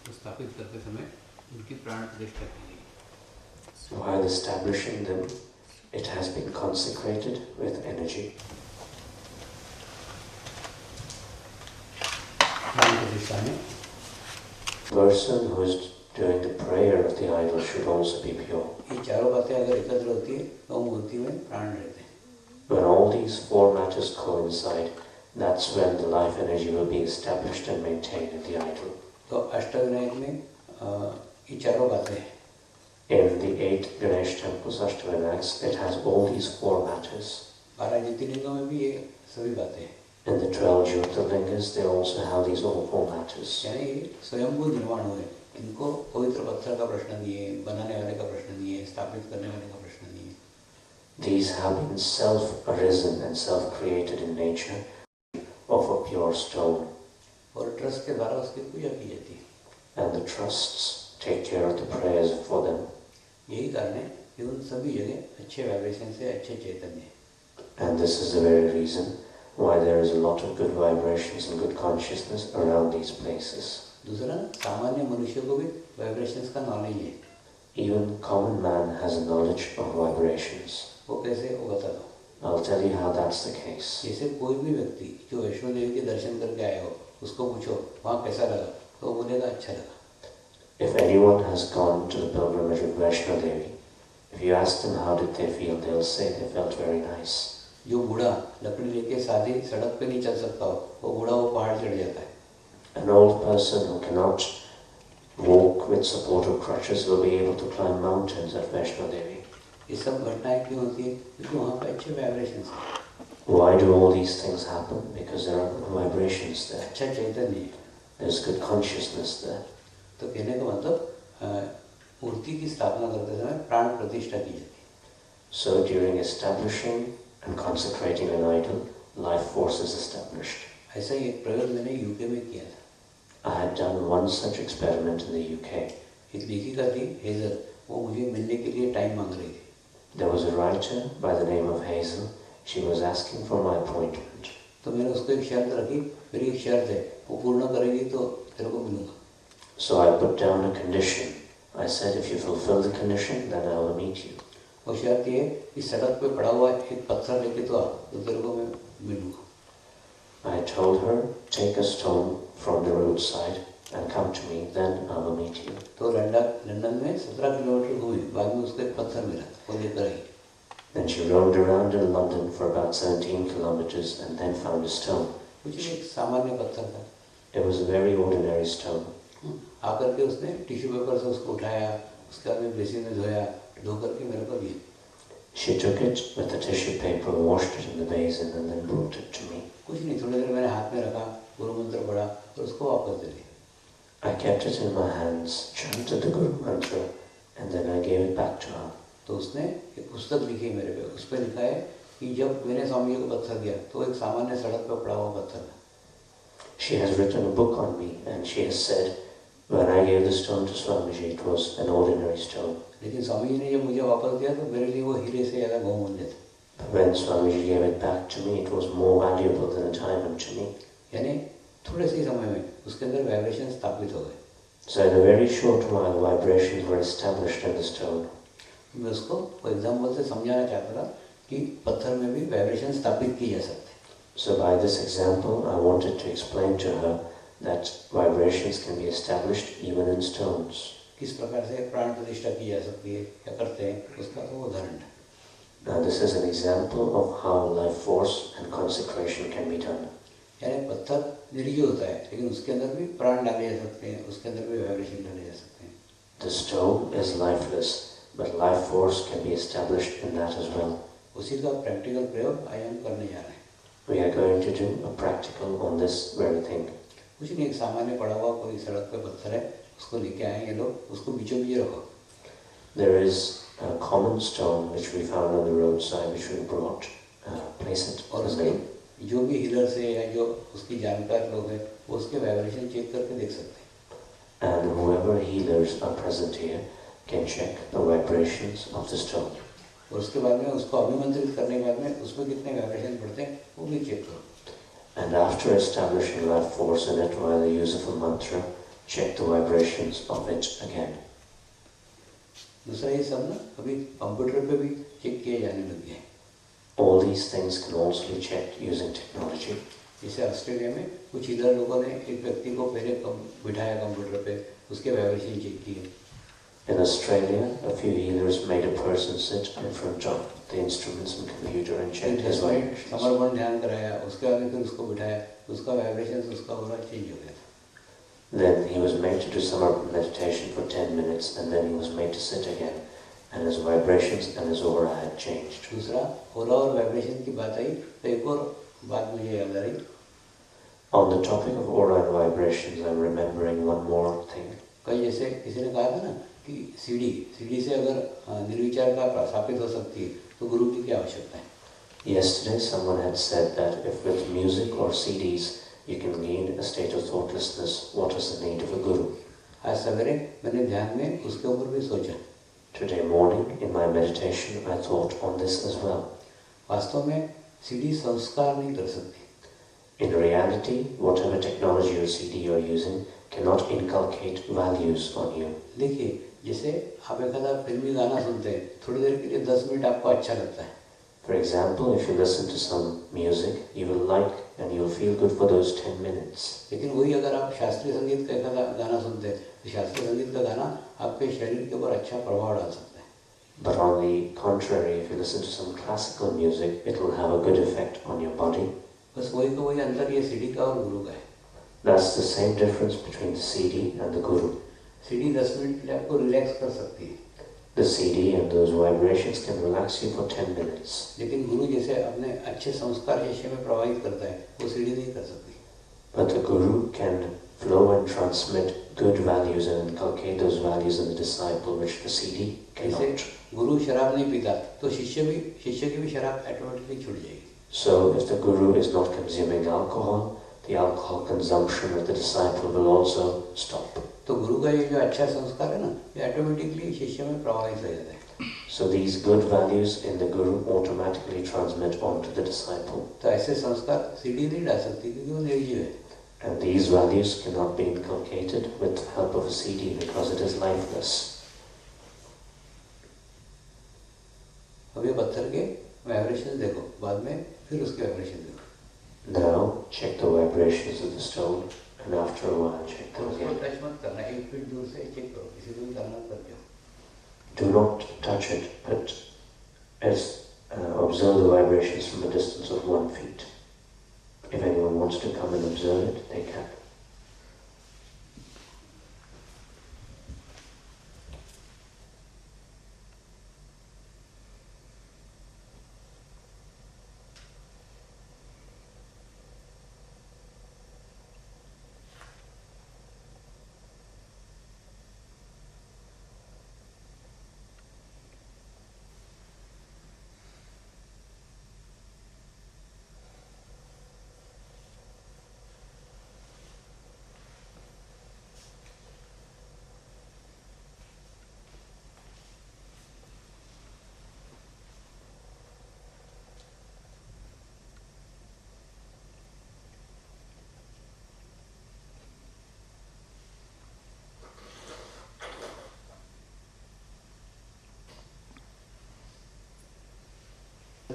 को स्थापित करते समय उनकी प्राण प्रतिष्ठा की गई। While establishing them, it has been consecrated with energy. प्राण प्रतिष्ठा में Person who is doing the prayer of the idol should also be pure. ये चारों बातें अगर एकत्र होती है तो मूर्ति में प्राण रहते हैं. When all these four matters coincide, that's when the life energy will be established and maintained in the idol. तो अष्टविनायक में ये चारों बातें हैं. In the 8 Ganesh temples, Ashtavinayakas, it has all these four matters. 12 ज्योतिर्लिंगों में भी ये सभी बातें हैं. In the 12 Jyotirlingas, they also have these all four matters. यानी स्वयंभू निर्माण हुए. इनको पवित्र पत्थर का प्रश्न नहीं है, बनाने वाले का प्रश्न नहीं है, स्थापित करने वाले का प्रश्न नहीं है. These have been self-arisen and self-created in nature of a pure stone. और ट्रस्ट के द्वारा उसकी पूजा की जाती है. And the trusts take care of the prayers for them. यही कारण है कि उन सभी जगह अच्छे वाइब्रेशन से अच्छे चैतन्य है. And this is the very reason why there is a lot of good vibrations and good consciousness around these places. दूसरा, सामान्य मनुष्य को भी वाइब्रेशंस का नॉलेज है. Even common man has a knowledge of vibrations. वो कैसे, वो बता दो. I'll tell you how that's the case. जैसे कोई भी व्यक्ति जो वैष्णो देवी के दर्शन करके आया हो, उसको पूछो वहाँ कैसा लगा, तो वो बोलेगा अच्छा लगा. If anyone has gone to the pilgrimage of Vaishno Devi, if you ask them how did they feel, they'll say they felt very nice. जो बूढ़ा लकड़ी लेके सादी सड़क पे नहीं चल सकता हो, वो बूढ़ा वो पहाड़ चढ़ जाता है. An old person who cannot walk with support of crutches will be able to climb mountains at Vaishno Devi. ये सब घटनाएं क्यों होती है? क्योंकि वहाँ पे अच्छे वाइब्रेशंस हैं. Why do all these things happen? Because there are good vibrations there. अच्छा चैतन्य है. There's good consciousness there. तो कहने का मतलब मूर्ति की स्थापना करते समय प्राण प्रतिष्ठा की जाती है. So during establishing and consecrating an idol, life force is established. ऐसा ही एक प्रयोग मैंने यूके में किया था. I had done one such experiment in the UK. एक लेखिका थी हेजल, वो मुझे मिलने के लिए टाइम मांग रही थी. There was a writer by the name of Hazel. She was asking for my appointment. तो मैंने उसको एक शर्त रखी, मेरी एक शर्त है, वो पूर्ण करेगी तो तेरे को मिलूंगा. So I put down a condition. I said, if you fulfill the condition, then I will meet you. वो शर्त ये कि सड़क पे पड़ा हुआ एक पत्थर लेके तो आ, तो तेरे को मैं मिलूंगा. I told her, take a stone from the roadside and come to me, then I will meet you. तो लंदन में 17 किलोमीटर घूमी, बाद में उसको एक पत्थर मिला, वो लेकर आई. Then she roamed around in London for about 17 kilometers and then found a stone. कुछ एक सामान्य पत्थर था. It was a very ordinary stone. आकर के उसने टिश्यू पेपर से उसको उठाया, उसके बाद में बेसिन में धोया, धो करके मेरे को दिया. She took it with the tissue paper, washed it in the basin and then brought it to me. कुछ नहीं, थोड़ी देर मैंने हाथ में रखा, गुरु मंत्र पढ़ा और उसको वापस दे दिया. I kept it in my hands, chanted the Guru mantra and then I gave it back to her. तो उसने एक पुस्तक लिखी मेरे पे, उस पर लिखा है कि जब मैंने स्वामी जी को पत्थर दिया तो एक सामान्य सड़क पर पड़ा हुआ पत्थर था. She has written a book on me and she has said, when I gave the stone to Swamiji, it was an ordinary stone. लेकिन स्वामी जी ने जब मुझे वापस दिया तो मेरे लिए वो हीरे से ज़्यादा बहुमूल्य था. But when Swamiji gave it back to me, it was more valuable than a diamond to me. यानी थोड़े से समय में उसके अंदर वाइब्रेशन स्थापित हो गए. So in a very short while, vibrations were established in the stone. मैं उसको एग्जाम्पल से समझाना चाहता था कि पत्थर में भी वाइब्रेशन स्थापित की जा सकते. So by this example, I wanted to explain to her that vibrations can be established even in stones. किस प्रकार से प्राण प्रतिष्ठा की जा सकती है, क्या करते हैं, उसका तो उदाहरण है. Now this is an example of how life force and consecration can be done. यानी पत्थर निर्जीव होता है, लेकिन उसके अंदर भी प्राण डाले जा सकते हैं, उसके अंदर भी वाइब्रेशन डाले जा सकते हैं. The stone is lifeless, but life force can be established in that as well. उसी का प्रैक्टिकल प्रयोग आज हम करने जा रहे हैं. We are going to do a practical on this very thing. कुछ नहीं, एक सामान्य पड़ा हुआ कोई सड़क पे पत्थर है, उसको लेके आएंगे लोग, उसको बीचों बीच रखो. There is a common stone which we found on the roadside, which we brought. Place it. और उसके जो भी हीलर से या जो उसकी जानकार लोग हैं, वो उसके वाइब्रेशन चेक करके देख सकते हैं. And whoever healers are present here can check the vibrations of the stone. और उसके बाद में उसको अभिमंत्रित करने के बाद में उसमें कितने वाइब्रेशन बढ़ते हैं वो भी चेक करो. And after establishing life force in it by the use of a mantra, check the vibrations of it again. दूसरा ये सब ना अभी कंप्यूटर पे भी चेक किए जाने लगे हैं. All these things can also be checked using technology. जैसे ऑस्ट्रेलिया में कुछ इधर लोगों ने एक व्यक्ति को पहले बिठाया कंप्यूटर पे, उसके वाइब्रेशन चेक किए. In Australia, a few healers made a person sit in front of the instruments and computer and checked his vibrations. समर्पण ध्यान कराया, उसके बाद फिर उसको बिठाया, उसका वाइब्रेशन, उसका ऑरा चेंज हो गया था. Then he was made to do Samarpan meditation for 10 minutes, and then he was made to sit again, and his vibrations and his aura had changed. दूसरा ऑरा और वाइब्रेशन की बात आई तो एक और बात मुझे याद आ रही. On the topic of aura and vibrations, I'm remembering one more thing. कल जैसे किसी ने कहा था ना कि सीडी से अगर निर्विचार का स्थापित हो सकती है तो गुरु की क्या आवश्यकता है. Yesterday, someone had said that if with music or CDs you can gain a state of thoughtlessness, what is the need of a guru? आज सवेरे मैंने ध्यान में उसके ऊपर भी सोचा. Today morning, in my meditation, I thought on this as well. वास्तव में सीडी संस्कार नहीं कर सकती. In reality, whatever technology or CD you're using cannot inculcate values on you. देखिए, जैसे आप एक आधा फिल्मी गाना सुनते हैं, थोड़ी देर के लिए 10 मिनट आपको अच्छा लगता है. For example, if you listen to some music, you will like and you will feel good for those 10 minutes. लेकिन वही अगर आप शास्त्रीय संगीत का एक आधा गाना सुनते हैं तो शास्त्रीय संगीत का गाना आपके शरीर के ऊपर अच्छा प्रभाव डाल सकता है. But on the contrary, if you listen to some classical music, it will have a good effect on your body. बस वही का वही अंतर ये सीडी का और गुरु का है. That's the same difference between the CD and the guru. CD 10 minute के लिए आपको रिलैक्स कर सकती है. The CD and those vibrations can relax you for 10 minutes. लेकिन गुरु जैसे अपने अच्छे संस्कार शिष्य में प्रवाहित करता है, वो सीडी नहीं कर सकती. But the guru can flow and transmit good values and inculcate those values in the disciple, which the CD cannot. गुरु शराब नहीं पीता तो शिष्य की भी शराब ऑटोमेटिकली छूट जाएगी. So if the guru is not consuming alcohol, the alcohol consumption of the disciple will also stop. तो गुरु का ये जो अच्छा संस्कार है ना, ये ऑटोमेटिकली शिष्य में प्रवाहित हो जाता है. So these good values in the guru automatically transmit on to the disciple. तो ऐसे संस्कार सीडी नहीं डाल सकती क्योंकि वो निर्जीव है. And these values cannot be inculcated with the help of a CD because it is lifeless. अब ये पत्थर के वाइब्रेशन देखो, बाद में फिर उसके वाइब्रेशन देखो. Now check the vibrations of the stone, and after a while check them उसको again. टच मत करना, 1 फीट दूर से चेक करो, किसी को भी करना करके. Do not touch it, but observe the vibrations from a distance of 1 feet. If anyone wants to come and observe it, they can.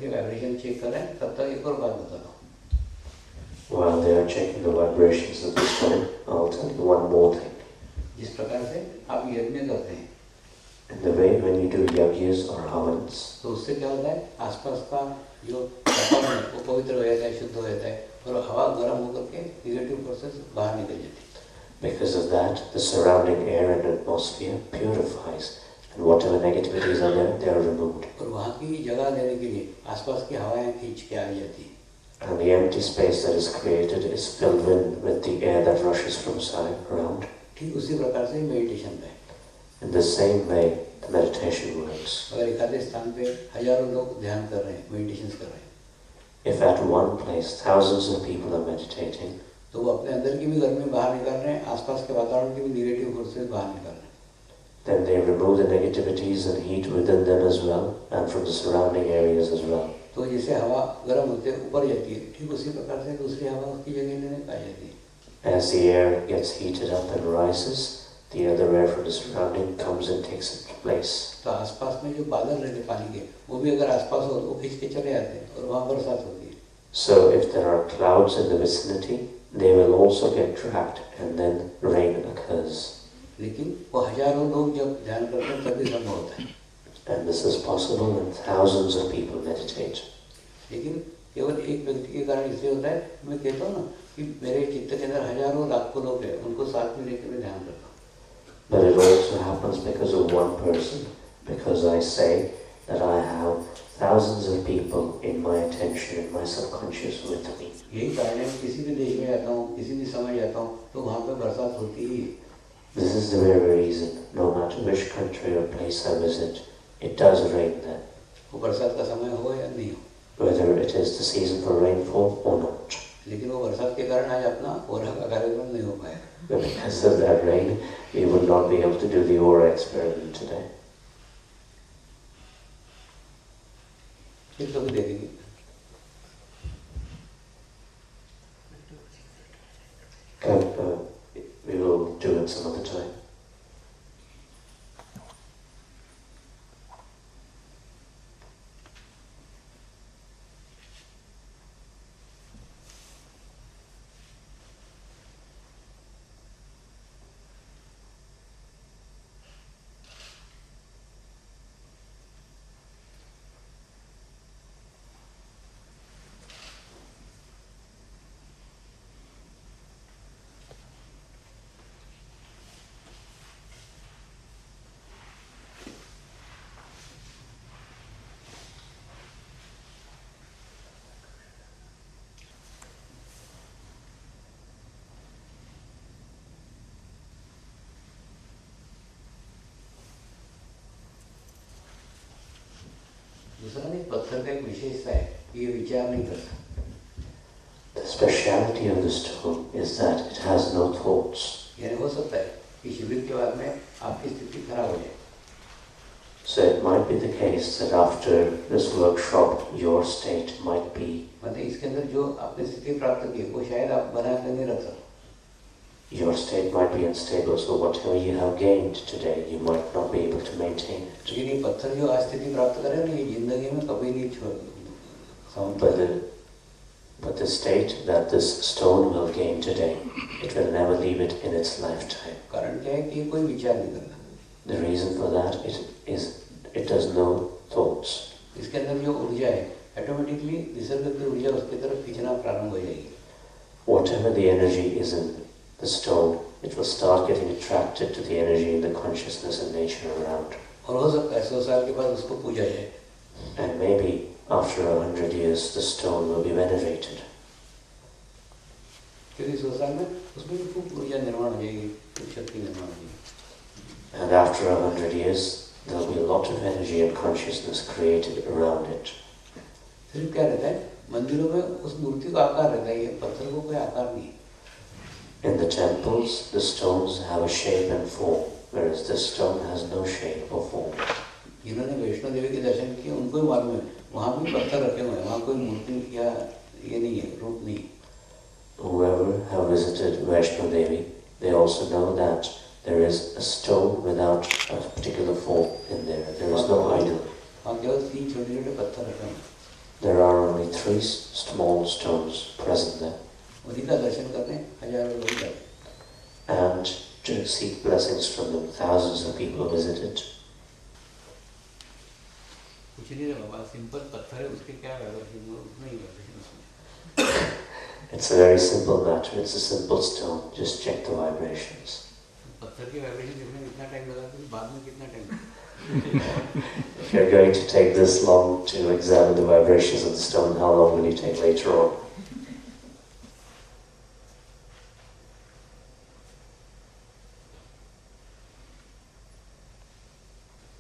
Vibration check कर रहे हैं, तब तक एक और बात बता दो. While they are checking the vibrations of the stone, I'll tell you one more thing. जिस प्रकार से आप यज्ञ करते हैं, In the way when you do yajnas or havans, तो उससे क्या होता है, आसपास का जो वातावरण है वो पवित्र हो जाता है, शुद्ध हो जाता है, और हवा गर्म होकर के निगेटिव प्रोसेस बाहर निकल जाती है. because of that, the surrounding air and atmosphere purifies, and whatever negativities are there, they are removed. और वहाँ की जगह देने के लिए आसपास की हवाएं खींच के आ जाती है. And the empty space that is created is filled with the air that rushes from side around. ठीक उसी प्रकार से मेडिटेशन का है. In the same way, the meditation works. अगर एक आधे स्थान पे हजारों लोग ध्यान कर रहे हैं, मेडिटेशन कर रहे हैं, If at one place thousands of people are meditating, तो वो अपने अंदर की भी गर्मी बाहर निकाल रहे हैं, आसपास के वातावरण की भी निगेटिव फोर्सेस बाहर निकाल रहे हैं. then they remove the negativities and heat within them as well, and from the surrounding areas as well. तो जैसे हवा गर्म होते ऊपर जाती है, ठीक उसी प्रकार से दूसरी हवा उसकी जगह लेने आ जाती है. As the air gets heated up and rises, the other air from the surrounding comes and takes its place. तो आसपास में जो बादल रहते पानी के, वो भी अगर आसपास हो तो वो खींच के चले आते हैं और वहाँ बरसात होती है. So if there are clouds in the vicinity, they will also get dragged and then rain occurs. लेकिन वो हजारों लोग जब ध्यान करते हैं तभी संभव होता है. And this is possible when thousands of people meditate. लेकिन केवल एक व्यक्ति के कारण इसलिए होता है. मैं कहता हूँ ना कि मेरे चित्त के अंदर हजारों लाखों लोग हैं, उनको साथ में लेकर मैं ध्यान करता हूँ. But it also happens because of one person, because I say that I have thousands of people in my attention, in my subconscious with me. यही कारण है किसी भी देश में जाता हूँ, किसी भी समय जाता हूँ, तो वहाँ पे बरसात होती ही. This is the very reason, no matter which country or place I visit, it does rain there. वो बरसात का समय हो या नहीं हो. Whether it is the season for rainfall or not. लेकिन वो बरसात के कारण आज अपना ओरा का कार्यक्रम नहीं हो पाया. But because of that rain, we would not be able to do the Aura experiment today. फिर कभी देखेंगे. We will do it some other time. दूसरा नहीं, पत्थर का एक विशेषता है कि ये विचार नहीं करता. The speciality of the stone is that it has no thoughts. यानी हो सकता है कि शिविर के बाद में आपकी स्थिति खराब हो जाए. So it might be the case that after this workshop, your state might be. मतलब इसके अंदर जो आपने स्थिति प्राप्त की वो शायद आप बना कर नहीं रख सकते. Your state might be unstable, so whatever you have gained today, you might not be able to maintain it. लेकिन ये पत्थर जो आज स्थिति प्राप्त करे ना, ये जिंदगी में कभी नहीं छोड़. But the state that this stone will gain today, it will never leave it in its lifetime. कारण क्या है कि ये कोई विचार नहीं करता. The reason for that is it does no thoughts. इसके अंदर जो ऊर्जा है, ऑटोमेटिकली निसर्ग की ऊर्जा उसकी तरफ खींचना प्रारंभ हो जाएगी. Whatever the energy is in the stone, it will start getting attracted to the energy in the consciousness and nature around. और हो सकता है 100 साल के बाद उसको पूजा जाए. And maybe after 100 years, the stone will be venerated. क्योंकि 100 साल में उसमें भी खूब ऊर्जा निर्माण हो जाएगी, खूब शक्ति निर्माण हो जाएगी. And after 100 years, there will be a lot of energy and consciousness created around it. सिर्फ क्या रहता है, मंदिरों में उस मूर्ति का आकार रहता है, ये पत्थर को कोई आकार नहीं. In the temples, the stones have a shape and form, whereas this stone has no shape or form. जिन्होंने वैष्णो देवी के दर्शन किए उनको ही मालूम है, वहाँ भी पत्थर रखे हुए हैं, वहाँ कोई मूर्ति या ये नहीं है, रूप नहीं. Whoever have visited Vaishno Devi, they also know that there is a stone without a particular form in there. There is no idol. वहाँ केवल 3 छोटे-छोटे पत्थर रखे हुए हैं. There are only 3 small stones present there. उन्हीं का दर्शन करने हजारों लोग जाते हैं. And to seek blessings from them, thousands of people visit it. कुछ नहीं है बाबा, सिंपल पत्थर है, उसके क्या वाइब्रेशन है, उतना ही वाइब्रेशन उसमें. It's a very simple matter. It's a simple stone. Just check the vibrations. पत्थर के वाइब्रेशन देखने में इतना टाइम लगा, फिर बाद में कितना time. If you're going to take this long to examine the vibrations of the stone, how long will you take later on?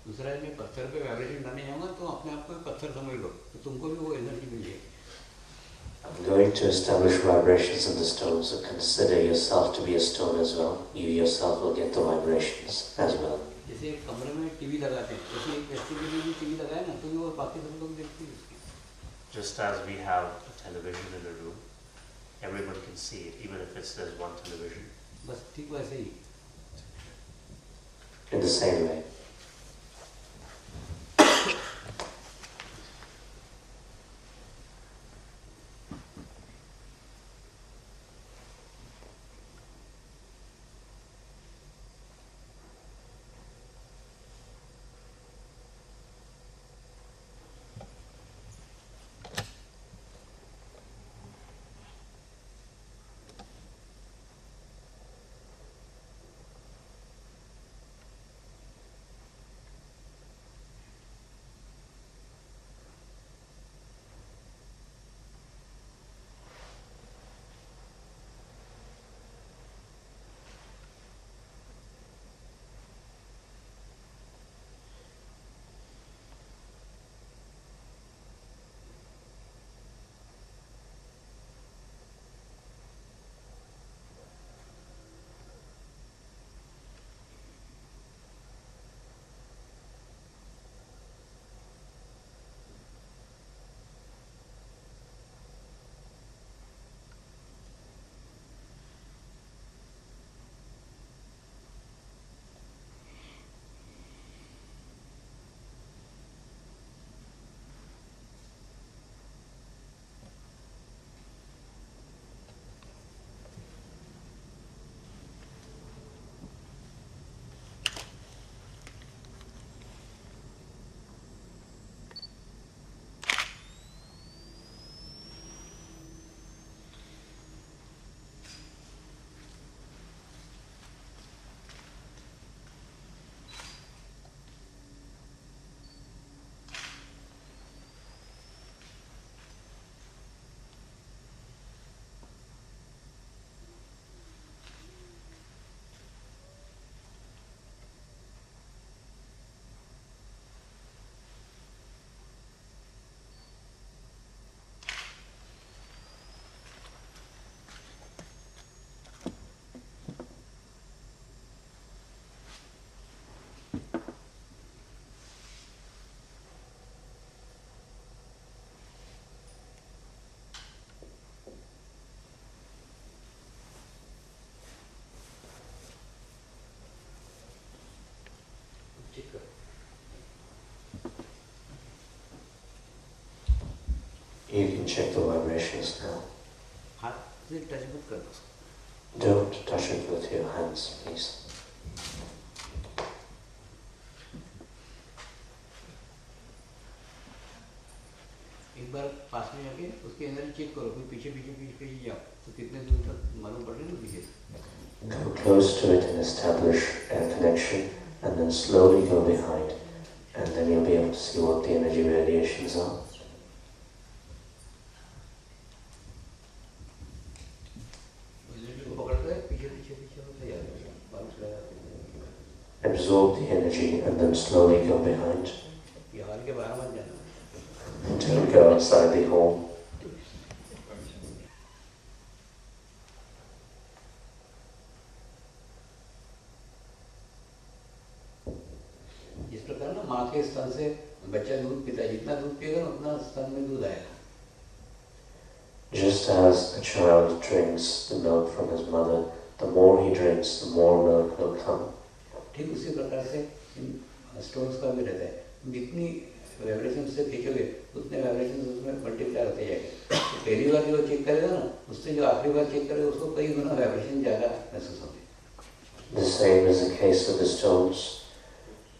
दूसरा है, मैं पत्थर पे वाइब्रेशन डालने जाऊंगा तो अपने आप को पत्थर समझ लो, तो तुमको भी वो एनर्जी मिल जाएगी. I'm going to establish vibrations in the stone, so consider yourself to be a stone as well. You yourself will get the vibrations as well. जैसे एक कमरे में टीवी लगाते हैं, जैसे एक व्यक्ति के लिए भी टीवी लगाए ना, तो वो बाकी सब लोग देखते हैं उसकी. Just as we have a television in a room, everyone can see it, even if it's there's one television. बस ठीक वैसे ही. In the same way. You can check the vibrations now. हाथ से टच मत करना. Don't touch it with your hands, please. एक बार पास में जाके उसकी एनर्जी चेक करो, फिर पीछे पीछे पीछे पीछे जाओ, तो कितने दूर तक मालूम पड़ रही है पीछे. Go close to it and establish a connection, and then slowly go behind, and then you'll be able to see what the energy radiations are. Absorb the energy and then slowly go behind. Don't go outside the home. इस प्रकार ना माँ के स्तन से बच्चा दूध पीता है, जितना दूध पिएगा उतना स्तन में दूध आएगा. Just as a child drinks the milk from his mother, the more he drinks, the more milk will come. ठीक उसी प्रकार से स्टोन्स का भी रहता है. जितनी वाइब्रेशन से खींचोगे उतने वाइब्रेशन उसमें मल्टीप्लाई होते जाएंगे. तो पहली बार जो चेक करेगा ना, उससे जो आखिरी बार चेक करेगा उसको कई गुना वाइब्रेशन ज़्यादा महसूस होंगे. The same is the case with the stones.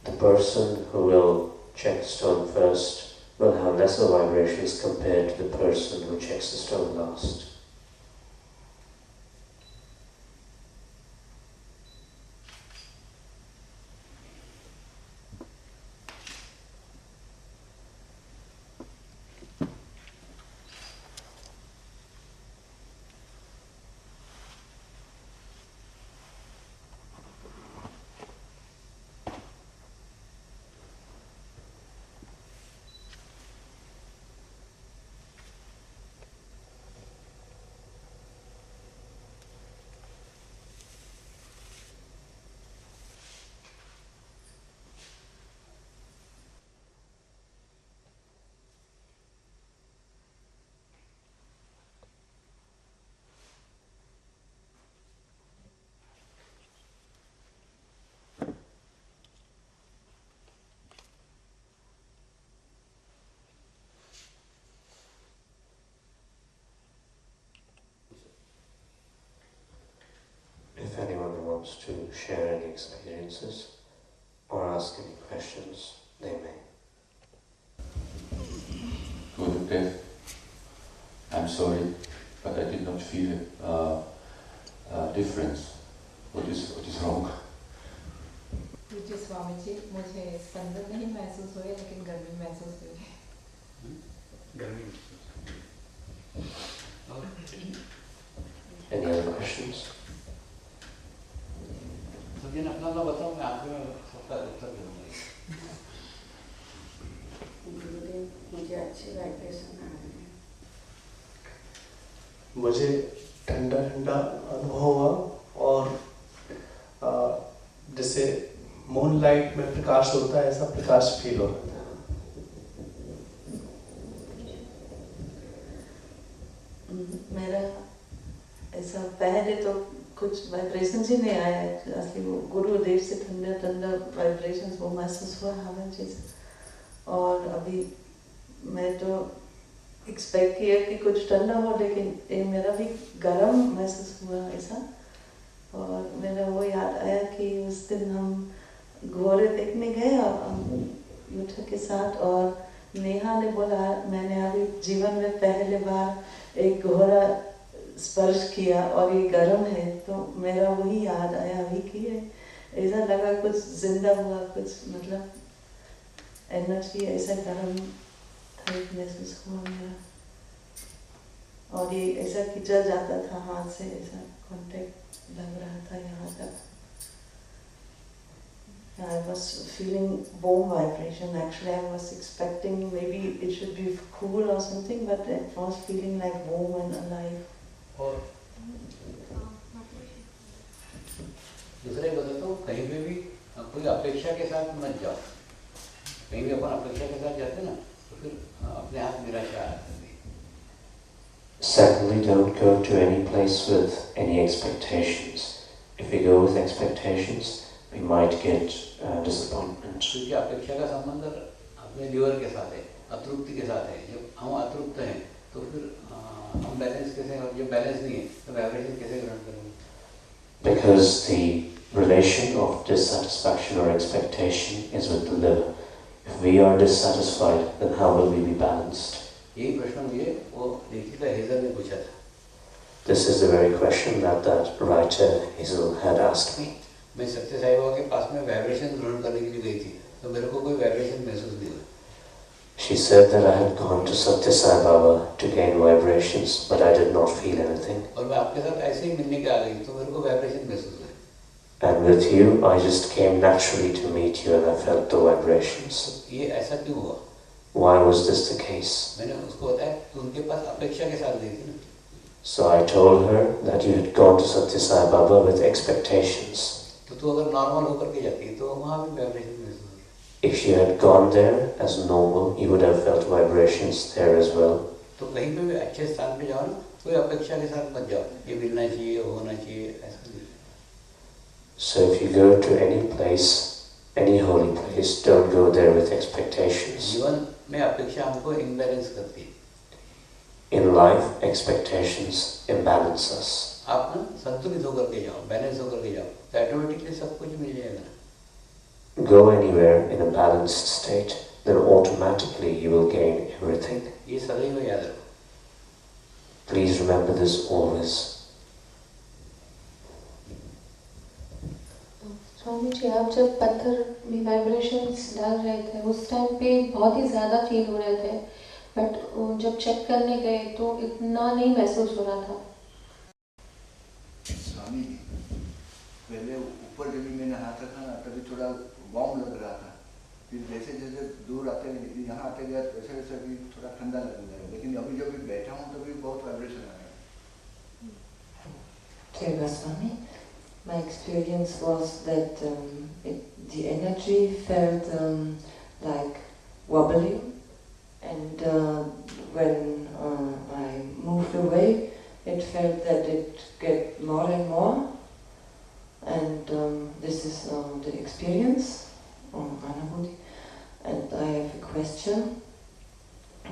The person who will check the stone first will have lesser vibrations compared to the person who checks the stone last. wants to share any experiences or ask any questions, they may. Gurudev, I'm sorry, but I did not feel a difference. What is wrong? पूज्य स्वामी जी, मुझे स्पंदन नहीं महसूस हुए लेकिन गर्मी महसूस हुई। गर्मी। Any other questions? सज्जन अपना ना बताओ, मैं आखिर में सबका उत्तर दूंगा। मुझे अच्छी वाइब्रेशन आ रही है। मुझे ठंडा ठंडा अनुभव हुआ और जैसे मून लाइट में प्रकाश होता है ऐसा प्रकाश फील हो रहा था। मेरा ऐसा पहले तो कुछ वाइब्रेशंस ही नहीं आया, असली वो गुरुदेव से ठंडा ठंडा वाइब्रेशंस वो महसूस हुआ हमें चीज। और अभी मैं तो एक्सपेक्ट किया कि कुछ ठंडा हो, लेकिन ये मेरा भी गर्म महसूस हुआ ऐसा। और मेरा वो याद आया कि उस दिन हम घोड़े देखने गए यूथ के साथ, और नेहा ने बोला मैंने अभी जीवन में पहले बार एक घोड़ा स्पर्श किया और ये गर्म है, तो मेरा वही याद आया अभी कि ऐसा लगा कुछ जिंदा हुआ, कुछ मतलब एनर्जी ऐसा गर्म महसूस हुआ मेरा। और ये ऐसा खिंचा जाता था हाथ से, ऐसा कांटेक्ट लग रहा था यहाँ तक। I was feeling warm vibration. Actually, I was expecting maybe it should be cool or something, but it was feeling like warm and alive. और दूसरा ये बताता हूँ, कहीं पे भी कोई अपेक्षा के साथ मत जाओ। कहीं भी अपन अपेक्षा के साथ जाते ना, तो फिर अपने आप निराशा आ जाती है। Secondly, don't go to any place with any expectations. If we go with expectations, we might get disappointment. क्योंकि अपेक्षा का संबंध अपने लीवर के साथ है, अतृप्ति के साथ है। जब हम अतृप्त हैं तो फिर हम बैलेंस कैसे, और जब बैलेंस नहीं है तो वाइब्रेशन कैसे ग्रहण करेंगे? Because the relation of dissatisfaction or expectation is with the liver. If we are dissatisfied, then how will we be balanced? यही प्रश्न मुझे वो लेखिका हेजल ने पूछा था। This is the very question that writer Hazel had asked me. मैं सत्य साई बाबा के पास में वाइब्रेशन ग्रहण करने के लिए गई थी, तो मेरे को कोई वाइब्रेशन महसूस नहीं हुआ। She said that I had gone to Satya Sai Baba to gain vibrations, but I did not feel anything. और मैं आपके साथ ऐसे ही मिलने के आ गई, तो मेरे को वाइब्रेशन महसूस हुआ। And with you, I just came naturally to meet you and I felt the vibrations. ये ऐसा क्यों हुआ? Why was this the case? मैंने उसको बताया कि उनके पास अपेक्षा के साथ गई थी ना। So I told her that you had gone to Satya Sai Baba with expectations. तो तू अगर नॉर्मल होकर के जाती तो वहाँ भी वाइब्रेशन महसूस होगी। If you had gone there as normal, you would have felt vibrations there as well. तो कहीं पे भी अच्छे स्थान पे जाओ ना, कोई अपेक्षा के साथ मत जाओ, ये मिलना चाहिए, होना चाहिए, ऐसा नहीं। So if you go to any place, any holy place, don't go there with expectations. जीवन में अपेक्षा हमको इम्बैलेंस करती है। In life, expectations imbalance us. आप ना संतुलित होकर के जाओ, बैलेंस होकर के जाओ, तो ऑटोमेटिकली सब कुछ मिल जाएगा। Go anywhere in a balanced state, then automatically you will gain everything. ये सदैव याद रखो। Please remember this always. Swami ji, आप जब पत्थर में वाइब्रेशंस डाल रहे थे उस टाइम पे बहुत ही ज़्यादा फील हो रहे थे, बट जब चेक करने गए तो इतना नहीं महसूस हो रहा था। स्वामी जी, पहले ऊपर जब मैंने हाथ रखा ना तभी थोड़ा वार्म लग रहा था, फिर जैसे जैसे दूर आते यहाँ आते गया वैसे वैसे भी थोड़ा ठंडा लगने लगा, लेकिन अभी जब भी बैठा हूँ तभी बहुत वाइब्रेशन आ रहा है। Dear Swami, my experience was that the energy felt like wobbling, and when I moved away, it felt that it get more and more, and this is the experience, Anubhuti. And I have a question.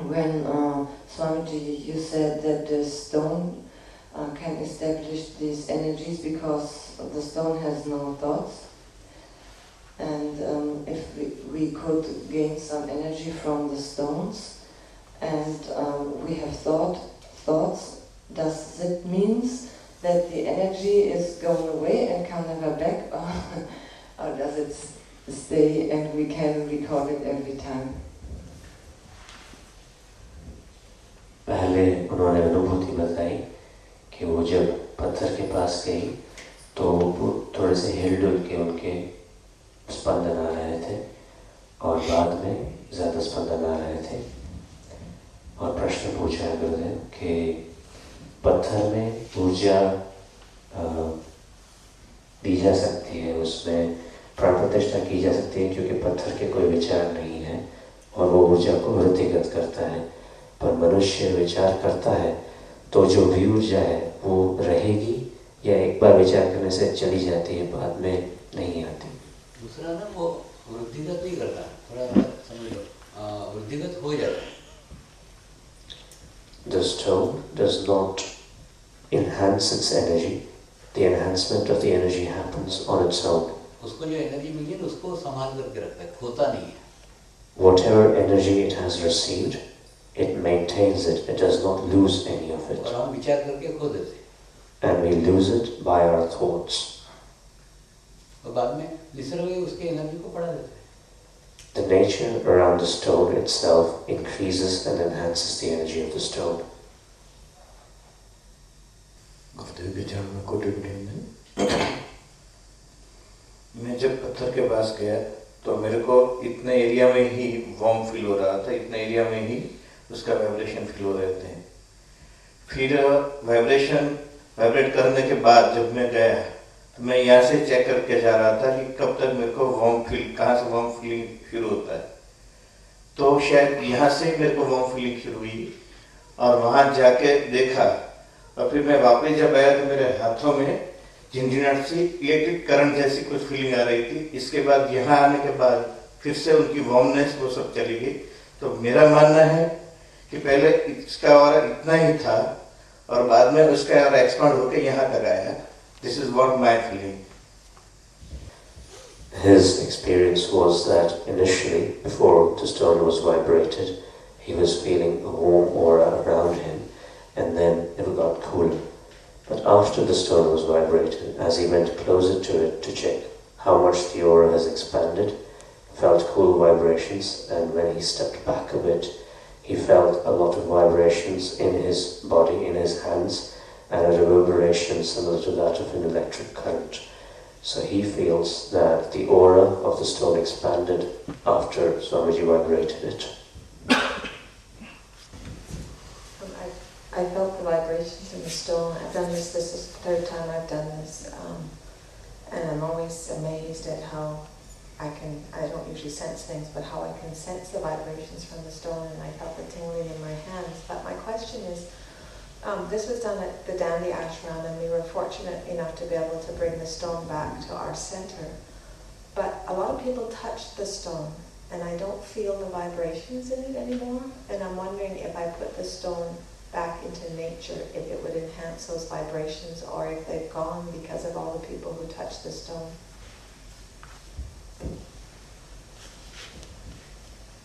When Swamiji, you said that the stone can establish these energies because the stone has no thoughts. And if we could gain some energy from the stones, and we have thoughts, does it means that the energy is going away and come never back, or does it stay and we can recall it every time? पहले उन्होंने अनुभूति बताई कि वो जब पत्थर के पास गई तो वो थोड़े से हिल-डुल के उनके स्पंदन आ रहे थे और बाद में ज़्यादा स्पंदन आ रहे थे। और प्रश्न पूछा है गुरुदेव कि पत्थर में ऊर्जा दी जा सकती है, उसमें प्राण प्रतिष्ठा की जा सकती है क्योंकि पत्थर के कोई विचार नहीं है और वो ऊर्जा को वृद्धिगत करता है। पर मनुष्य विचार करता है तो जो भी ऊर्जा है वो रहेगी या एक बार विचार करने से चली जाती है, बाद में नहीं आती। दूसरा ना वो वृद्धिगत नहीं करता, थोड़ा समझ लो, वृद्धिगत हो जाता है। The stone does not enhance its energy. The enhancement of the energy happens on its own. उसको जो एनर्जी मिली है उसको संभाल करके रखता है, खोता नहीं है। Whatever energy it has received, it maintains it. It does not lose any of it. और हम विचार करके खो देते हैं। And we lose it by our thoughts. और बाद में निसर्ग उसके एनर्जी को बढ़ा देते हैं। The nature around the stone itself increases and enhances the energy of the stone. मैं जब पत्थर के पास गया तो मेरे को इतने एरिया में ही वार्म फील हो रहा था, इतने एरिया में ही उसका वाइब्रेशन फील हो रहे थे। फिर वाइब्रेट करने के बाद जब मैं गया तो मैं यहाँ से चेक करके जा रहा था कि कब तक मेरे को वार्म फील, कहाँ से वार्म फीलिंग शुरू होता है। तो शायद यहाँ से मेरे को वार्म फीलिंग शुरू हुई और वहाँ जाके देखा और फिर मैं वापस जब आया तो मेरे हाथों में झिनझिनाहट सी इलेक्ट्रिक करंट जैसी कुछ फीलिंग आ रही थी। इसके बाद यहाँ आने के बाद फिर से उनकी वार्मनेस वो सब चली गई। तो मेरा मानना है कि पहले इसका और इतना ही था और बाद में उसका और एक्सपांड होकर यहाँ तक आया। This is what my feeling. His experience was that initially, before the stone was vibrated, he was feeling a warm aura around him, and then it got cooler. But after the stone was vibrated, as he went closer to it to check how much the aura has expanded, he felt cool vibrations, and when he stepped back a bit, he felt a lot of vibrations in his body, in his hands, and a reverberation similar to that of an electric current. So he feels that the aura of the stone expanded after Swamiji vibrated it. I felt the vibrations in the stone. I've done this is the third time I've done this. And I'm always amazed at how I don't usually sense things, but how I can sense the vibrations from the stone, and I felt the tingling in my hands. But my question is, this was done at the Dandi Ashram, and we were fortunate enough to be able to bring the stone back to our center. But a lot of people touched the stone, and I don't feel the vibrations in it anymore. And I'm wondering if I put the stone back into nature, if it would enhance those vibrations, or if they've gone because of all the people who touched the stone.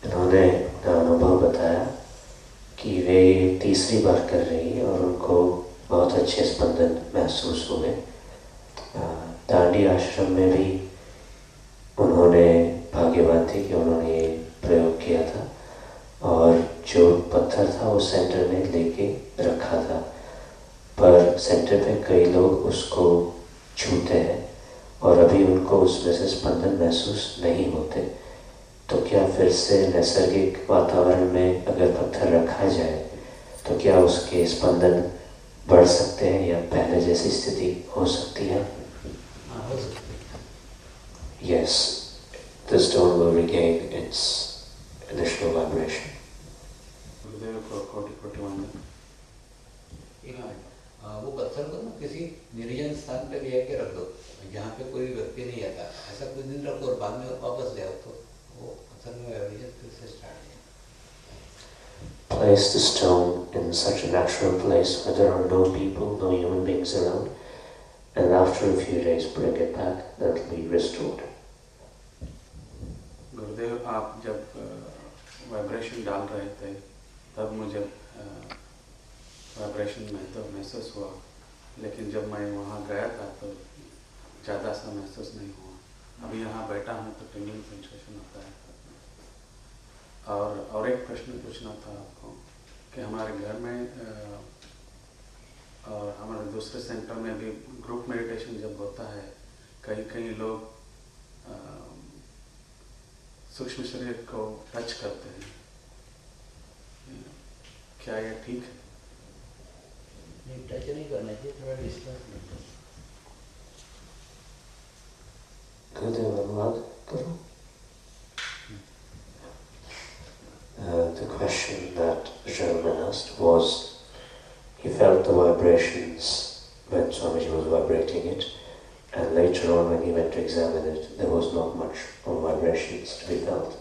इन्होंने अपना अनुभव बताया कि वे तीसरी बार कर रही और उनको बहुत अच्छे स्पंदन महसूस हुए। दांडी आश्रम में भी उन्होंने भाग्यवान थे कि उन्होंने ये प्रयोग किया था और जो पत्थर था वो सेंटर में लेके रखा था, पर सेंटर पे कई लोग उसको छूते हैं और अभी उनको उसमें से स्पंदन महसूस नहीं होते। तो क्या फिर से नैसर्गिक वातावरण में अगर पत्थर रखा जाए तो क्या उसके स्पंदन बढ़ सकते हैं या पहले जैसी स्थिति हो सकती है? Yes, the stone will regain its initial vibration. वो पत्थर को ना किसी निर्जन स्थान पे ले आके रख दो जहाँ पे कोई व्यक्ति नहीं आता, ऐसा कुछ दिन रखो और बाद में वापस ले आओ तो वो पत्थर में वाइब्रेशन फिर से स्टार्ट है। place the stone in such a natural place where there are no people, no human beings around, and after a few days bring it back, that will be restored. गुरुदेव, आप जब vibration डाल रहे थे तब मुझे vibration में तो महसूस हुआ, लेकिन जब मैं वहाँ गया था तो ज़्यादा सा महसूस नहीं हुआ। अभी यहाँ बैठा हूँ तो टिंगलिंग सेंसेशन होता है। और एक प्रश्न पूछना था आपको कि हमारे घर में और हमारे दूसरे सेंटर में भी ग्रुप मेडिटेशन जब होता है, कई लोग सूक्ष्म शरीर को टच करते हैं, क्या ये ठीक है? नहीं, टच नहीं करना चाहिए, थोड़ा डिस्टेंस मेंटेन। गुरुदेव, अनुवाद करो। The question that the gentleman asked was, he felt the vibrations when Swamiji was vibrating it, and later on when he went to examine it, there was not much of vibrations to be felt.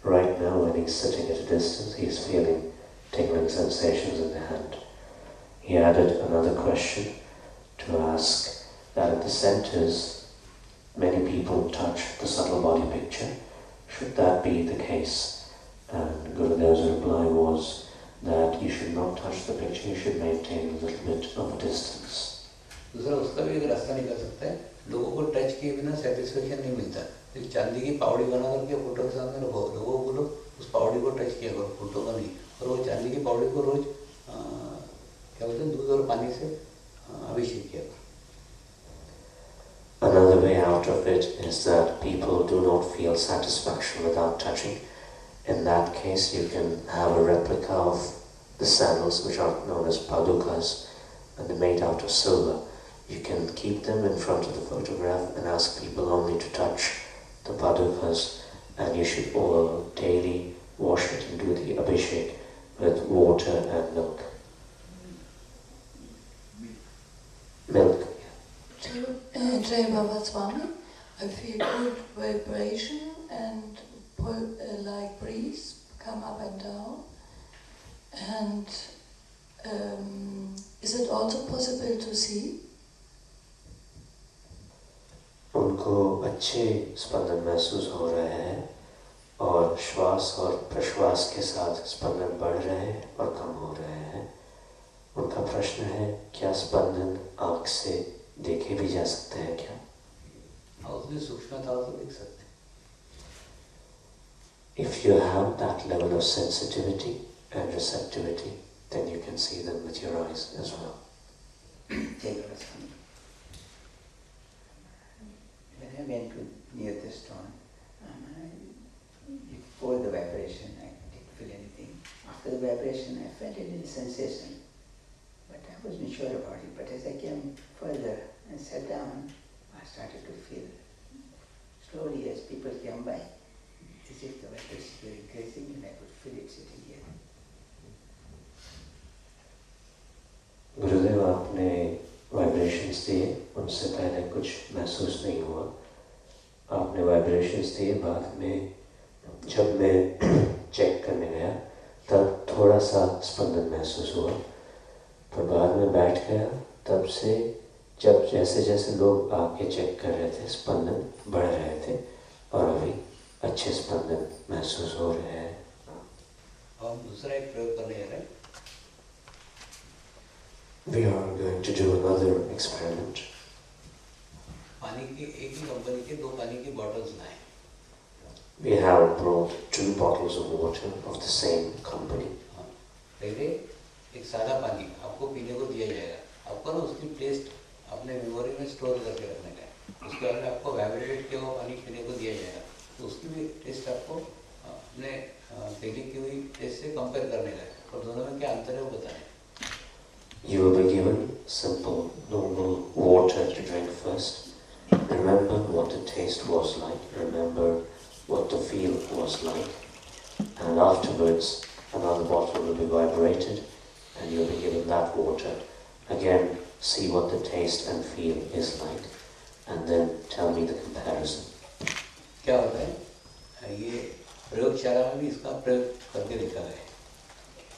Right now, when he's sitting at a distance, he's feeling tingling sensations in the hand. He added another question to ask that at the centers, many people touch the subtle body picture. Should that be the case? And Gurudev's reply was that you should not touch the picture, you should maintain a little bit of a distance. दूसरा उसका भी एक रास्ता निकल सकता है, लोगों को टच किए बिना सेटिस्फेक्शन नहीं मिलता। एक चांदी की पावड़ी बना करके फोटो के सामने रखो, लोगों को बोलो उस पावड़ी को टच किया करो, फोटो का नहीं। और वो चांदी की पावड़ी को रोज क्या बोलते हैं, दूध और पानी से अभिषेक किया करो। Another way out of it is that people do not feel satisfaction without touching. In that case, you can have a replica of the sandals, which are known as padukas, and they're made out of silver. You can keep them in front of the photograph and ask people only to touch the padukas, and you should all daily wash it and do the abhishek with water and milk. Milk. Jai Baba Swami, I feel good vibration and like breeze come up and down. And is it also possible to see? उनको अच्छे स्पंदन महसूस हो रहे हैं और श्वास और प्रश्वास के साथ स्पंदन बढ़ रहे हैं और कम हो रहे हैं। उनका प्रश्न है, क्या स्पंदन आँख से देखे भी जा सकते हैं क्या? उसमें सूक्ष्मता हो तो देख सकते हैं। If you have that level of sensitivity and receptivity, then you can see them with your eyes as well. When I went to near the stone, before the vibration, I didn't feel anything. After the vibration, I felt a little sensation, but I wasn't sure about it. But as I came further and sat down, I started to feel slowly as people came by, as if the vibration were increasing, and I could feel it sitting here. गुरुदेव, आपने vibrations दिए, उनसे पहले कुछ महसूस नहीं हुआ। आपने vibrations दिए, बाद में जब मैं चेक करने गया तब थोड़ा सा स्पंदन महसूस हुआ, पर बाद में बैठ गया तब से जब जैसे जैसे लोग आके चेक कर रहे थे स्पंदन बढ़ रहे थे और अभी अच्छे स्पंदन महसूस हो रहे हैं। और दूसरा एक प्रयोग करने जा रहे हैं। We are going to do another experiment. पानी की एक ही कंपनी के दो पानी की बॉटल्स लाए। We have brought 2 bottles of water of the same company. पहले एक सादा पानी आपको पीने को दिया जाएगा। आपको ना उसकी टेस्ट अपने मेमोरी में स्टोर करके रखने का है। उसके बाद में आपको वाइब्रेट किया हुआ पानी पीने को दिया जाएगा, तो उसकी भी टेस्ट आपको अपने पहले की हुई टेस्ट से कंपेयर करने का है और दोनों में क्या अंतर है वो बताएं। You will be given simple, normal water to drink first. Remember what the taste was like. Remember what the feel was like. And afterwards, another bottle will be vibrated and you'll be given that water. Again, see what the taste and feel is like. And then tell me the comparison. क्या होता है, ये प्रयोगशाला में भी इसका प्रयोग करके देखा गया है।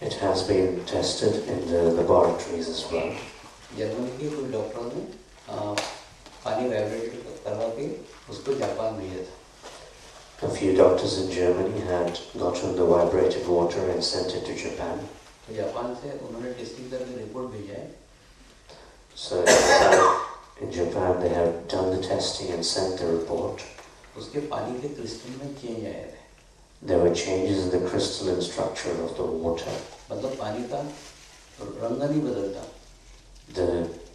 It has been tested in the laboratories as well. Germany के कुछ डॉक्टरों ने पानी वाइब्रेट करवा के उसको जापान भेजा था. A few doctors in Germany had gotten the vibrated water and sent it to Japan. तो जापान से उन्होंने टेस्टिंग करके रिपोर्ट भेजा है. So in Japan they have done the testing and sent the report. उसके पानी के क्रिस्टल में चेंज आए थे. There were changes in the crystalline structure of the water. मतलब पानी का रंग नहीं बदलता. The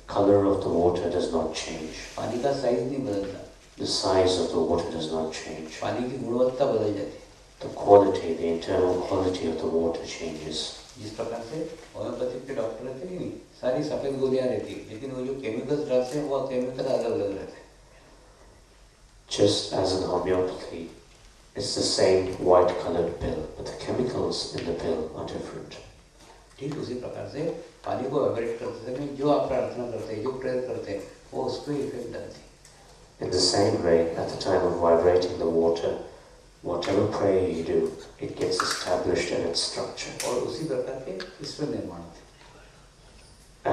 color of the water does not change. पानी का साइज नहीं बदलता. The size of the water does not change. पानी की गुणवत्ता बदल जाती है. The quality, the internal quality of the water changes. जिस प्रकार से होम्योपैथिक के डॉक्टर रहते हैं नहीं, सारी सफेद गोलियां रहती है, लेकिन वो जो केमिकल्स डालते हैं वो केमिकल अलग अलग रहते हैं. Just as in homeopathy, it's the same white colored pill, but the chemicals in the pill are different. ठीक उसी प्रकार से पानी को वाइब्रेट करते समय जो आप प्रार्थना करते हैं, जो प्रेयर करते हैं, वो उस पर इफेक्ट डालती है. In the same way, at the time of vibrating the water, whatever prayer you do, it gets established in its structure. और उसी प्रकार के क्रिस्टल निर्माण होते हैं.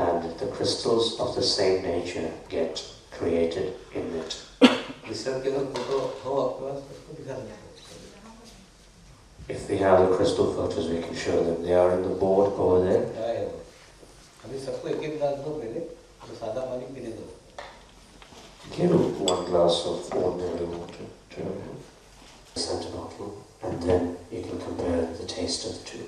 And the crystals of the same nature get created in it. Crystal के अगर photo हो आपके पास, उसको दिखा दें. If we have the crystal photos, we can show them. They are in the board over there. अभी सबको एक एक गिलास दो पहले, तो सादा पानी पीने दो. Give one glass of ordinary water to everyone. Center bottle, and then you can compare the taste of the two.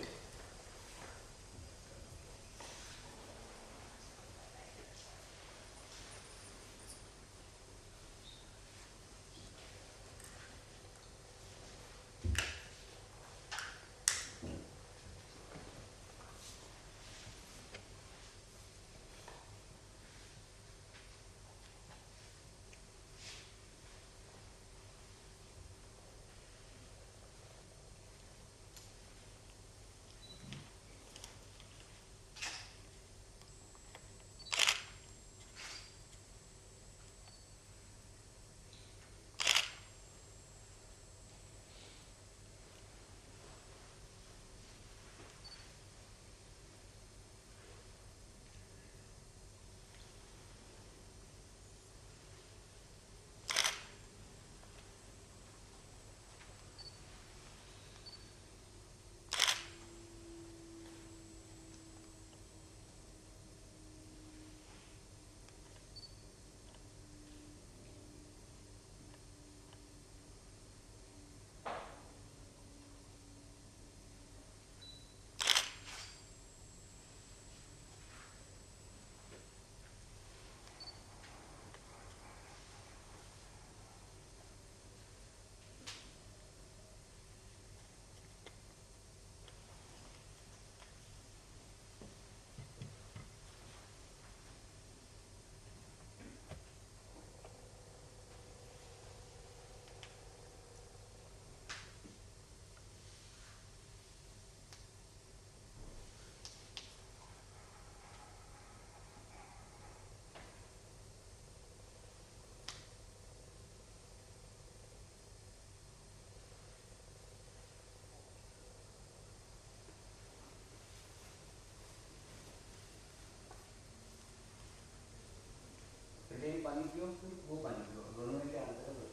पानी पियो, वो पानी पियो, दोनों में क्या अंतर है?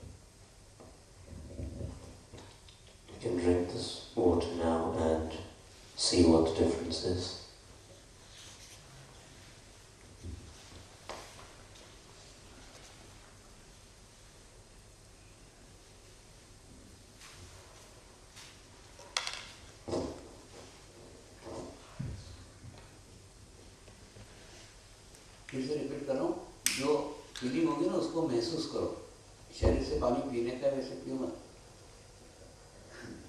You can drink this water now and see what the difference is. फिर से रिपीट कर रहा हूँ, जो फीलिंग होगी ना उसको महसूस करो. शरीर से पानी पीने का वैसे क्यों मत.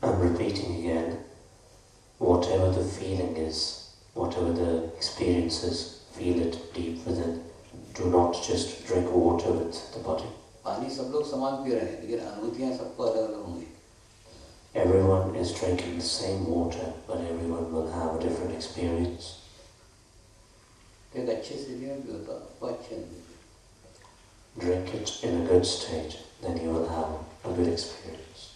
I'm repeating again, whatever the feeling is, whatever the experience is, feel it deep within. Do not just drink water with the body. पानी सब लोग समान पी रहे हैं, लेकिन अनुभूतियाँ सबको अलग अलग होंगी. Everyone is drinking the same water, but everyone will have a different experience. एक अच्छे से नहीं होता, वो अच्छे नहीं. Drink it in a good state, then you will have a good experience.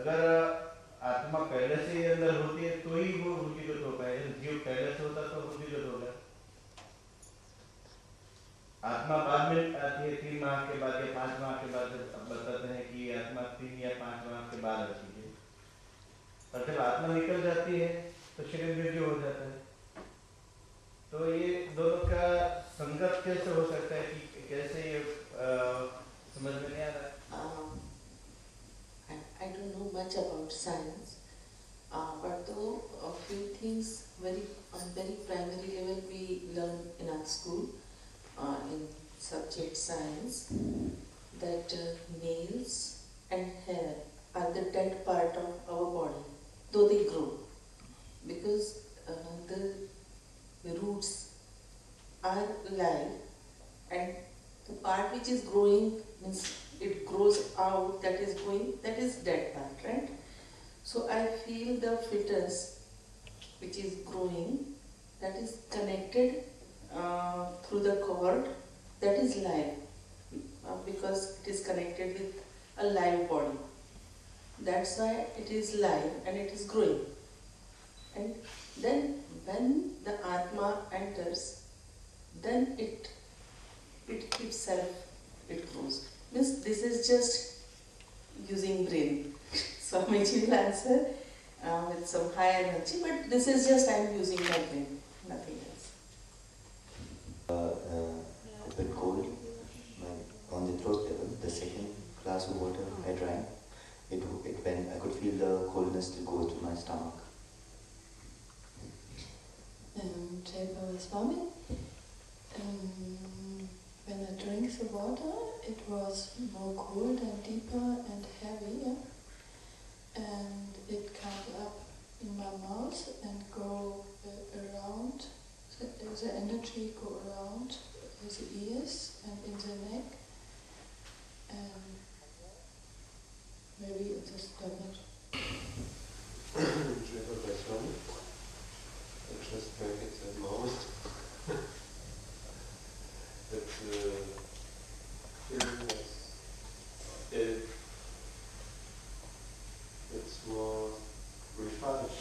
अगर आत्मा पहले से ही अंदर होती है तो ही वो वृत्तिगत हो पाए, जीव पहले से होता तो वृत्तिगत हो गया। आत्मा बाद में आती है 3 माह के बाद या 5 माह के बाद, जब बताते हैं कि आत्मा 3 या 5 माह के बाद आती है, और जब आत्मा निकल जाती है तो शरीर निर्जीव हो जाता है। तो ये दोनों का संगत कैसे हो सकता है कि कैसे ये समझ में नहीं आ रहा है। I don't know much about science, but though a few things on very primary level we learn in our school, in subject science, that nails and hair are the dead part of our body, though they grow, because the roots are live, and the part which is growing means it grows out, that is going, that is dead part, right? So I feel the fetus which is growing, that is connected through the cord, that is live, because it is connected with a live body. That's why it is live and it is growing. And then when the Atma enters, then it itself, it grows. Means this is just using brain. Swamiji will answer with some high energy, but this is just I am using my brain, nothing else. A bit cold on the throat level. The second glass of water I drank, it went. I could feel the coldness to go to my stomach. Jai Baba Swami, when I drank the water, it was more cold and deeper and heavier, and it came up in my mouth and go around, the energy go around the ears and in the neck, and maybe in the stomach. Jai Baba Swami, I just drank it at the moment. But feeling that it's more refined.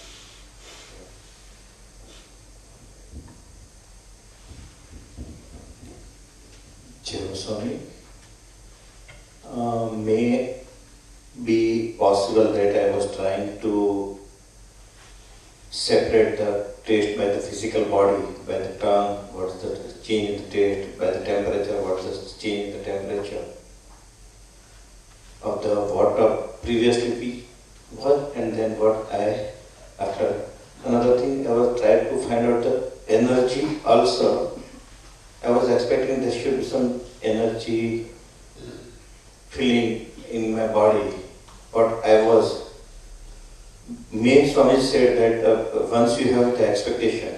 Jai Swami, may be possible that I was trying to separate the taste by the physical body, by the tongue, what's the change in the taste, by the temperature, what's the change in the temperature of the water previously was, and then what I after. Another thing, I was trying to find out the energy also. I was expecting there should be some energy feeling in my body, but I was. Me, Swami said that once you have the expectation,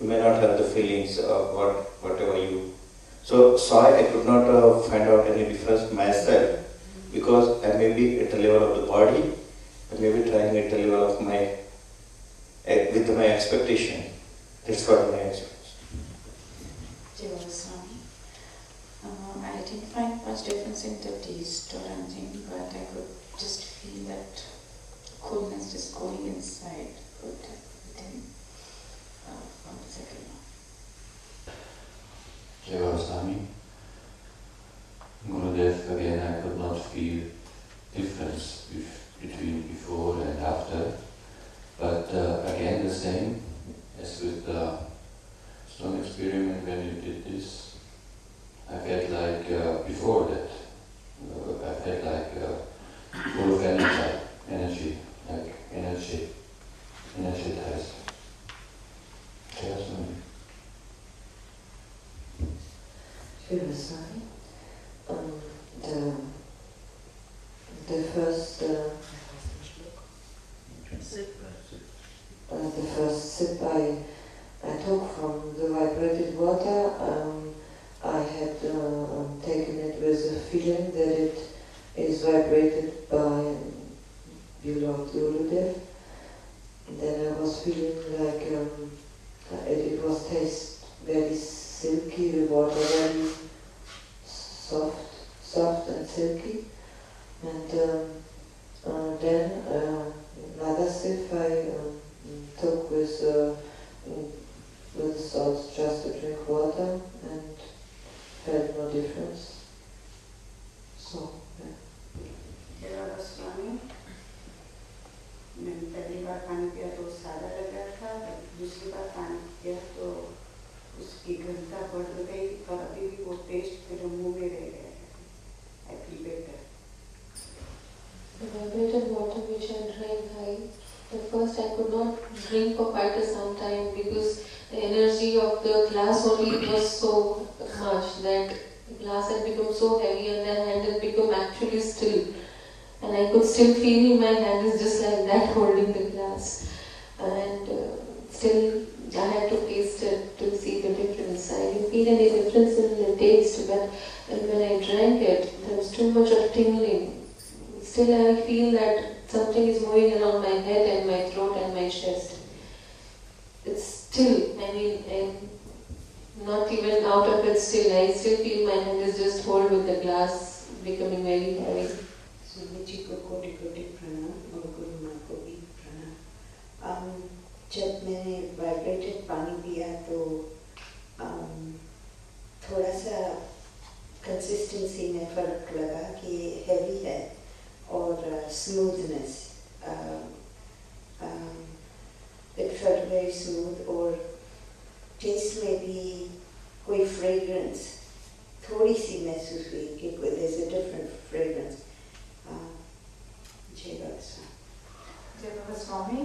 you may not have the feelings of whatever you. So I could not find out any difference myself, because I may be at the level of the body, I may be trying at the level of my, with my expectation. That's what my experience. Jai Baba Swami, I didn't find much difference in the taste or anything, but I could just feel that coolness just going inside within 1 second. Jai Baba Swami, Gurudev, again I could not feel difference between before and after, but again the same as with the strong experiment when you did this. I felt like before that, I felt like full of energy, like energized. Swami. Shivasai, the first sip I took from the vibrated water, I had taken it with a feeling that it is vibrated by Lord Gurudev. Then I was feeling like it was taste very silky, the water very soft and silky. And then Nadasif I took with salts just to drink water and felt no difference. So, yeah. मैंने पहली बार पानी पिया तो सादा लग रहा था, दूसरी बार पानी पिया तो उसकी घनता बढ़ गई और अभी भी वो टेस्ट मेरे मुंह में रह गया है. I feel better. The vibrated water which I drank, at first I could not drink for quite some time because the energy of the glass only was so much that the glass had become so heavy and the hand had become actually still. And I could still feel in my hand is just like that holding the glass. And still I had to taste it to see the difference. I didn't feel any difference in the taste, but when I drank it, there was too much of tingling. Still I feel that something is moving around my head and my throat and my chest. It's still, I mean, I'm not even out of it still. I still feel my hand is just hold with the glass becoming very heavy. Swami ji को कोटि कोटि प्रणाम और गुरु माँ को भी प्रणाम. जब मैंने वाइब्रेटेड पानी पिया तो थोड़ा सा कंसिस्टेंसी में फर्क लगा कि हैवी है और smoothness. It felt very smooth और टेस्ट में भी कोई फ्रेग्रेंस थोड़ी सी महसूस हुई कि there's a different fragrance. जय बाबा स्वामी,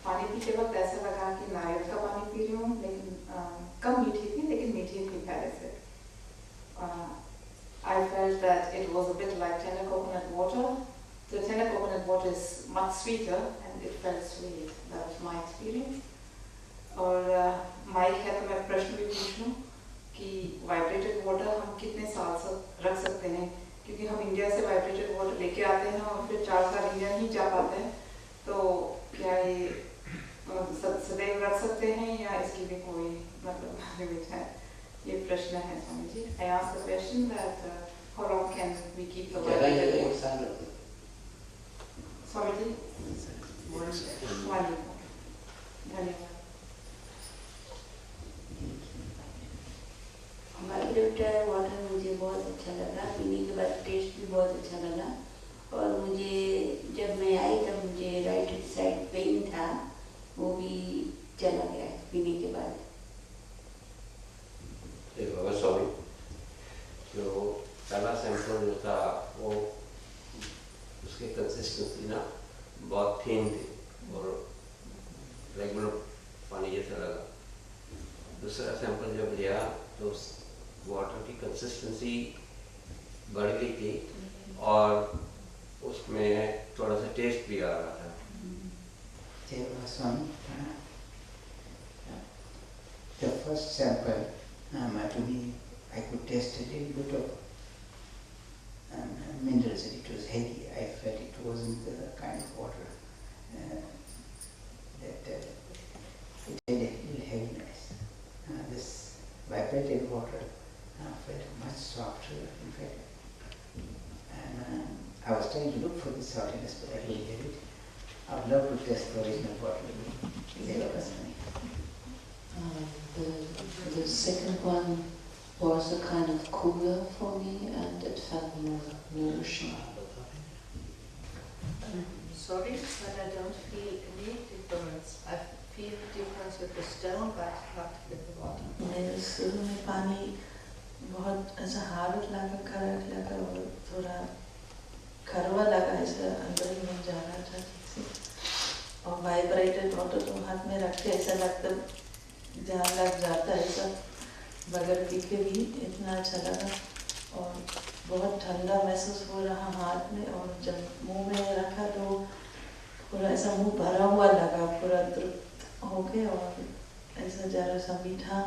पानी पीते वक्त ऐसा लगा कि नारियल का पानी पी रही हूँ, लेकिन कम मीठी थी, लेकिन मीठी थी पहले से. I felt that it was a bit like tender coconut water. The tender coconut water is much sweeter and it felt sweet. That was my experience. और माइक है तो मैं प्रश्न भी पूछ लूँ कि वाइब्रेटेड वाटर हम कितने साल से रख सकते हैं, क्योंकि हम इंडिया से वाइब्रेटेड वाटर लेके आते हैं और फिर 4 साल इंडिया नहीं जा पाते हैं, तो क्या ये सदैव रख सकते हैं या इसकी भी कोई मतलब लिमिट है? ये प्रश्न है Swami ji. I asked the question that how long can we keep the vibrated water? Swami ji, धन्यवाद. वाइब्रेटेड वाटर मुझे बहुत अच्छा लगा, पीने के बाद टेस्ट भी बहुत अच्छा लगा. और मुझे जब मैं आई तब मुझे राइट साइड पेन था, वो भी चला गया पीने के बाद. बाबा स्वामी, जो पहला सैंपल जो था वो उसकी कंसिस्टेंसी ना बहुत थिन थी और रेगुलर पानी जैसा लगा. दूसरा सैंपल जब लिया तो उस वाटर की कंसिस्टेंसी बढ़ गई थी और उसमें थोड़ा सा टेस्ट भी आ रहा था. जय बाबा स्वामी. The first sample, to me, I could taste a little bit of minerals. It was heavy. I felt it wasn't the kind of water that it had a little heaviness. This vibrated water felt much softer, in fact. And I was trying to look for the saltiness, but I couldn't get it. I would love to test the original water. The second one was a kind of cooler for me and it felt more nourishing. Sorry, but I don't feel any difference. I feel difference with the stone, but not with the water. मेरे शुरू में पानी बहुत ऐसा hard लगा, कड़क लगा और थोड़ा कड़वा लगा, ऐसा अंदर ही नहीं जा रहा था ठीक से. और वाइब्रेटेड वाटर तो हाथ में रख के ऐसा लगता जहाँ लग जाता है, ऐसा बगैर पी के भी इतना अच्छा लगा. और बहुत ठंडा महसूस हो रहा हाथ में, और जब मुंह में रखा तो पूरा ऐसा मुंह भरा हुआ लगा, पूरा तृप्त हो गए और ऐसा जरा सा मीठा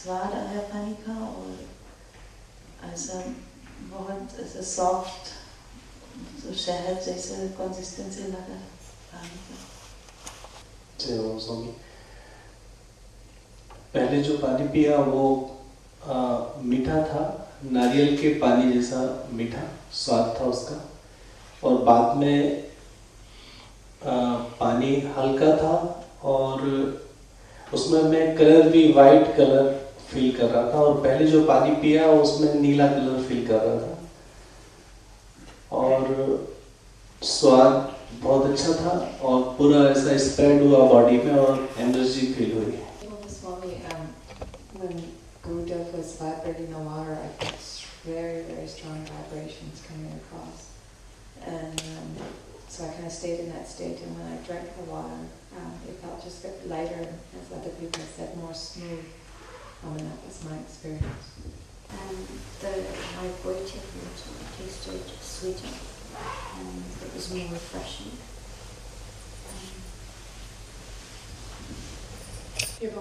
स्वाद आया पानी का और ऐसा बहुत ऐसा सॉफ्ट तो शहद जैसा कंसिस्टेंसी लगा पानी का. स्वामी, पहले जो पानी पिया वो मीठा था, नारियल के पानी जैसा मीठा स्वाद था उसका. और बाद में पानी हल्का था और उसमें मैं कलर भी वाइट कलर फील कर रहा था, और पहले जो पानी पिया उसमें नीला कलर फील कर रहा था, और स्वाद बहुत अच्छा था और पूरा ऐसा स्प्रेड हुआ बॉडी में और एनर्जी फील हुई। Swami, when Gurudev was vibrating the water, I felt very, very strong vibrations coming across. And so I kind of stayed in that state, and when I drank the water, it felt just a bit lighter, as other people have said, more smooth. And that was my experience. And the vibrated water tasted sweeter, and it was more refreshing.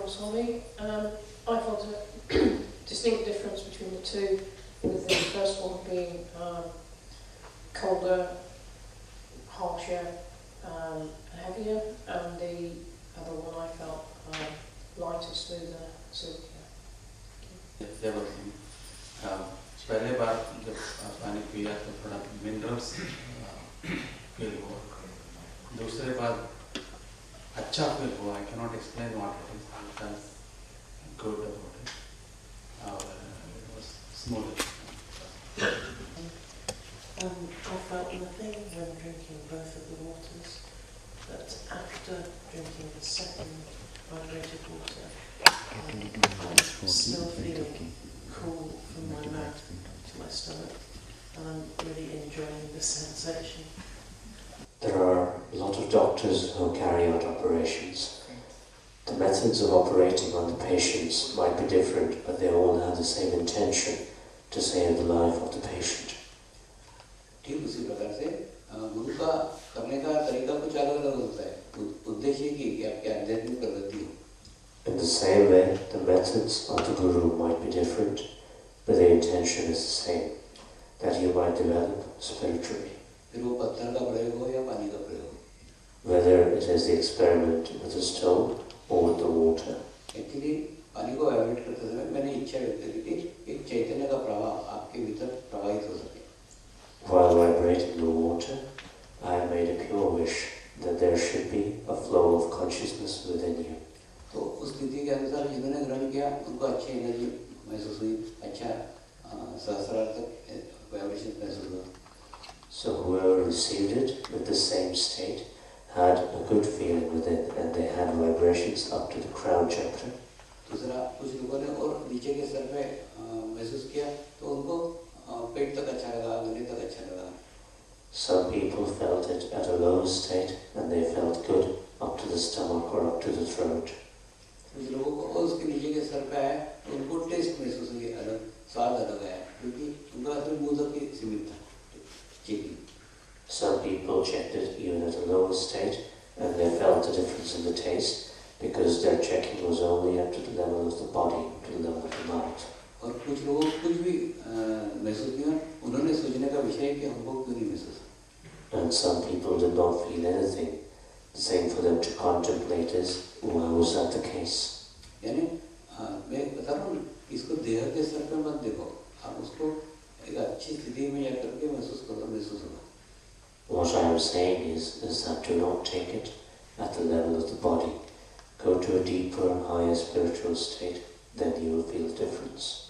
Swami, I felt a distinct difference between the two, with the first one being colder, harsher, heavier, and the other one I felt lighter, smoother, silkier. पहले बार जब पानी पिया तो थोड़ा minerals feel हुआ, दूसरे बार अच्छा feel हुआ. I cannot explain what it is. It was good about it. It was smooth. I felt nothing when drinking both of the waters, but after drinking the second vibrated water, I'm still feeling cool from my mouth to my stomach, and I'm really enjoying the sensation. There are a lot of doctors who carry out operations. The methods of operating on the patients might be different, but they all have the same intention, to save the life of the patient. ठीक उसी प्रकार से गुरु का करने का तरीका कुछ अलग अलग होता है, उद्देश्य की आपकी आध्यात्मिक प्रगति हो. In the same way, the methods of the Guru might be different, but the intention is the same, that you might develop spiritually. फिर वो पत्थर का प्रयोग हो या पानी का प्रयोग, whether it is the experiment with the stone or with the water. Actually पानी को वाइब्रेट करते समय मैंने इच्छा व्यक्त की थी एक चैतन्य का प्रवाह आपके भीतर प्रवाहित हो सके. While vibrating the water, I made a pure wish that there should be a flow of consciousness within you. तो उस स्थिति के अनुसार जिन्होंने ग्रहण किया उनको अच्छी एनर्जी महसूस हुई, अच्छा सहस्रार्थक वाइब्रेशन महसूस हुआ. So whoever received it with the same state had a good feeling within, and they had vibrations up to the crown chakra. दूसरा कुछ लोगों ने और नीचे के स्तर पे महसूस किया तो उनको पेट तक अच्छा लगा, गले तक अच्छा लगा. Some people felt it at a lower state, and they felt good up to the stomach or up to the throat. कुछ लोगों को और उसके नीचे के स्तर पे आया तो उनको टेस्ट महसूस हुई, अलग स्वाद अलग आया, क्योंकि उनका असली मुंह तक ही सीमित था checking. Some people checked it even at a lower state, and they felt a difference in the taste because their checking was only up to the level of the body, to the level of the mouth. और कुछ लोगों को कुछ भी महसूस नहीं हुआ, उन्होंने सोचने का विषय कि हमको क्यों नहीं महसूस. And some people did not feel anything. The thing for them to contemplate is, why was that the case? यानी मैं बता रहा हूँ, इसको देह के स्तर पे मत देखो, आप उसको एक अच्छी स्थिति में जाकर के महसूस होगा. What I am saying is that do not take it at the level of the body. Go to a deeper and higher spiritual state, then you will feel the difference.